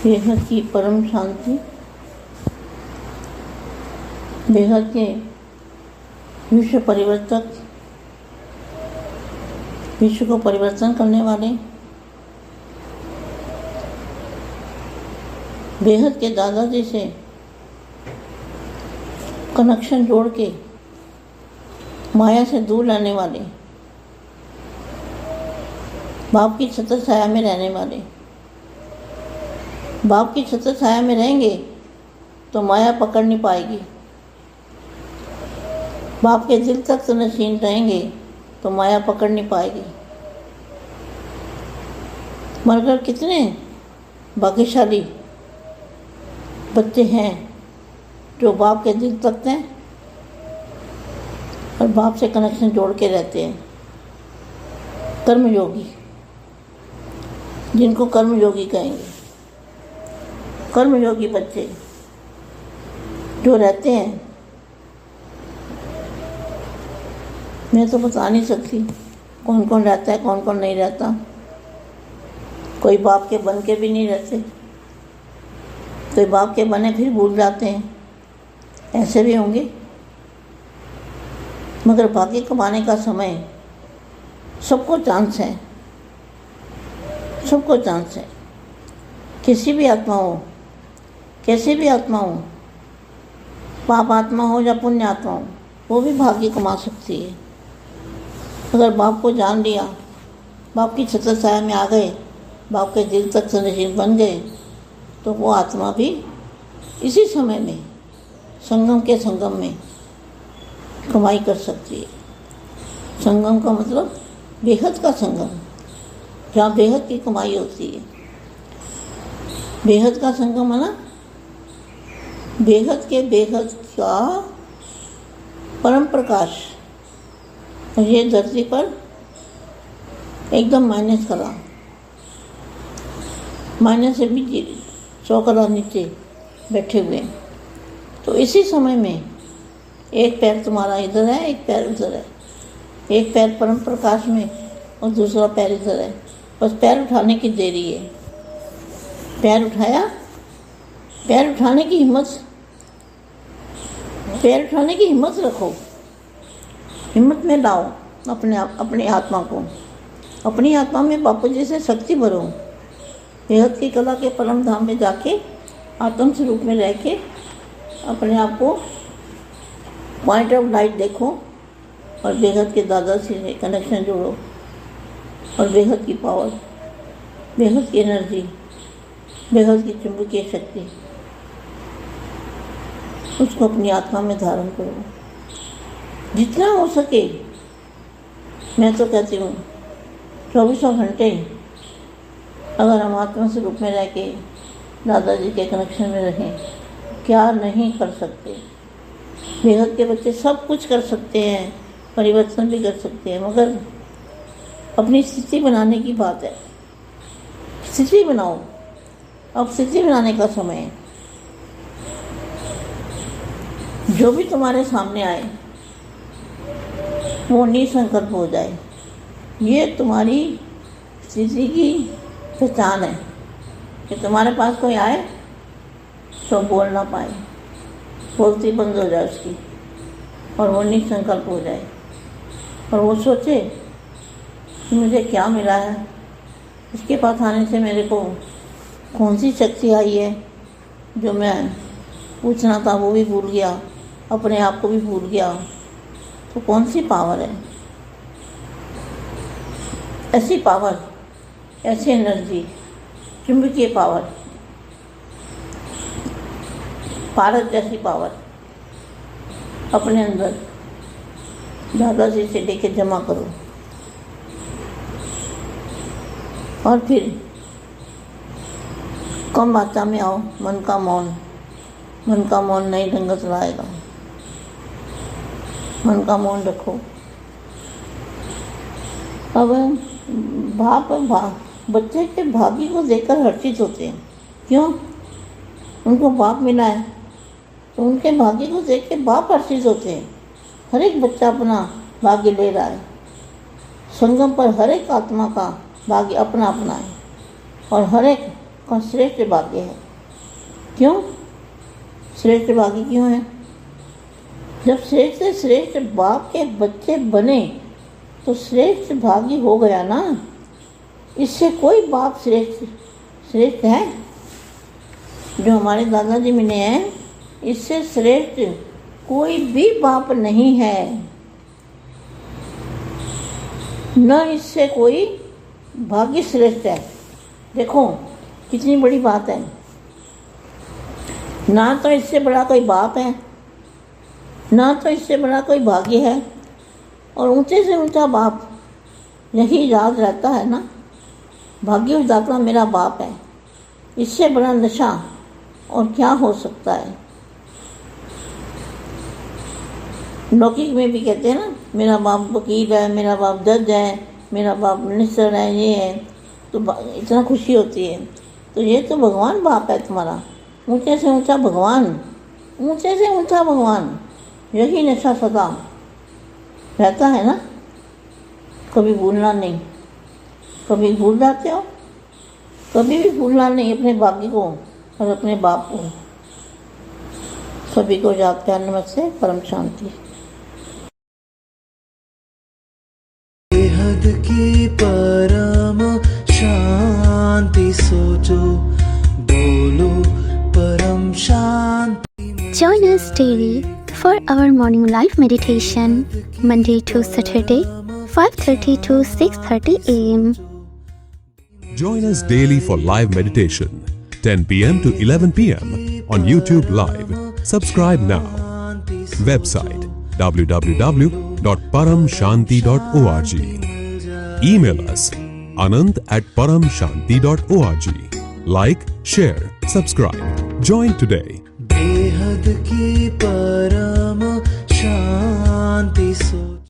बेहद की परम शांति, बेहद के विश्व परिवर्तक, विश्व को परिवर्तन करने वाले, बेहद के दादाजी से कनेक्शन जोड़ के माया से दूर लाने वाले, बाप की छत्र छाया में रहने वाले। बाप की छत्र छाया में रहेंगे तो माया पकड़ नहीं पाएगी। बाप के दिल तक नशीन रहेंगे तो माया पकड़ नहीं पाएगी। मगर कितने भाग्यशाली बच्चे हैं जो बाप के दिल तक हैं और बाप से कनेक्शन जोड़ के रहते हैं। कर्मयोगी, जिनको कर्मयोगी कहेंगे, कर्मयोगी बच्चे जो रहते हैं। मैं तो बता नहीं सकती कौन कौन रहता है, कौन कौन नहीं रहता। कोई बाप के बन के भी नहीं रहते, कोई बाप के बने फिर भूल जाते हैं, ऐसे भी होंगे। मगर भाग्य कमाने का समय सबको चांस है, सबको चांस है। किसी भी आत्मा हो, कैसी भी आत्मा हो, पाप आत्मा हो या पुण्य आत्मा हो, वो भी भाग्य कमा सकती है। अगर बाप को जान लिया, बाप की छत्र छाया में आ गए, बाप के दिल तक संरक्षित बन गए, तो वो आत्मा भी इसी समय में संगम के संगम में कमाई कर सकती है। संगम का मतलब बेहद का संगम, जहाँ बेहद की कमाई होती है। बेहद का संगम है ना, बेहद के बेहद का परम प्रकाश, और ये धरती पर एकदम माइनस कला, माइनस से भी 100 कला नीचे बैठे हुए हैं। तो इसी समय में एक पैर तुम्हारा इधर है, एक पैर उधर है, एक पैर परम प्रकाश में और दूसरा पैर इधर है। बस पैर उठाने की देरी है। पैर उठाया, पैर उठाने की हिम्मत, पैर उठाने की हिम्मत रखो, हिम्मत में लाओ अपनी आत्मा को, अपनी आत्मा में बापू जी से शक्ति भरो। बेहद की कला के परम धाम में जाके आत्म स्वरूप में रह के अपने आप को पॉइंट ऑफ लाइट देखो और बेहद के दादा से कनेक्शन जोड़ो और बेहद की पावर, बेहद की एनर्जी, बेहद की चुंबकीय शक्ति, उसको अपनी आत्मा में धारण करो जितना हो सके। मैं तो कहती हूँ 24 घंटे अगर हम आत्मा स्वरूप में रह के दादाजी के कनेक्शन में रहें, क्या नहीं कर सकते। बेहद के बच्चे सब कुछ कर सकते हैं, परिवर्तन भी कर सकते हैं, मगर अपनी स्थिति बनाने की बात है। स्थिति बनाओ, अब स्थिति बनाने का समय है। जो भी तुम्हारे सामने आए वो निसंकल्प हो जाए, ये तुम्हारी स्थिति की पहचान है कि तुम्हारे पास कोई आए तो बोल ना पाए, बोलती बंद हो जाए उसकी, और वो निसंकल्प हो जाए और वो सोचे कि मुझे क्या मिला है, इसके पास आने से मेरे को कौन सी शक्ति आई है, जो मैं पूछना था वो भी भूल गया, अपने आप को भी भूल गया। तो कौन सी पावर है, ऐसी पावर, ऐसी एनर्जी, चुंबकीय पावर, पारस जैसी पावर अपने अंदर दादाजी से लेके जमा करो। और फिर कम मात्रा में आओ, मन का मौन, मन का मौन नहीं ढंग चलाएगा। मन का मौन रखो। अब बच्चे के भाग्य को देखकर हर्षित होते हैं। क्यों? उनको बाप मिला है तो उनके भाग्य को देख के बाप हर्षित होते हैं। हर एक बच्चा अपना भाग्य ले रहा है। संगम पर हर एक आत्मा का भाग्य अपना अपना है और हर एक का श्रेष्ठ भाग्य है। क्यों श्रेष्ठ भाग्य क्यों है? जब श्रेष्ठ से श्रेष्ठ बाप के बच्चे बने तो श्रेष्ठ भाग्य हो गया ना। इससे कोई बाप श्रेष्ठ है? जो हमारे दादाजी मिले हैं, इससे श्रेष्ठ कोई भी बाप नहीं है, न इससे कोई भाग्य श्रेष्ठ है। देखो कितनी बड़ी बात है। ना तो इससे बड़ा कोई बाप है, ना तो इससे बड़ा कोई भाग्य है, और ऊंचे से ऊंचा बाप यही याद रहता है ना, भाग्य विधाता मेरा बाप है। इससे बड़ा नशा और क्या हो सकता है? लौकिक में भी कहते हैं ना, मेरा बाप वकील है, मेरा बाप जज है, मेरा बाप मिनिस्टर है, ये है, तो इतना खुशी होती है। तो ये तो भगवान बाप है तुम्हारा, ऊंचे से ऊंचा भगवान, ऊंचे से ऊंचा भगवान। यही नशा सदा रहता है ना, कभी भूलना नहीं। कभी भूल जाते हो, कभी भी भूलना नहीं अपने भाग्य को और अपने बाप को। सभी को याद प्यार नमस्ते, परम शांति। बेहद की परम शांति सोचो, बोलो परम शांति। Join us daily for our morning live meditation, Monday to Saturday, 5:30 to 6:30 a.m. Join us daily for live meditation, 10 p.m. to 11 p.m. on YouTube Live. Subscribe now. Website www.paramshanti.org. Email us anand@paramshanti.org. Like, share, subscribe. Join today. बेहद की परम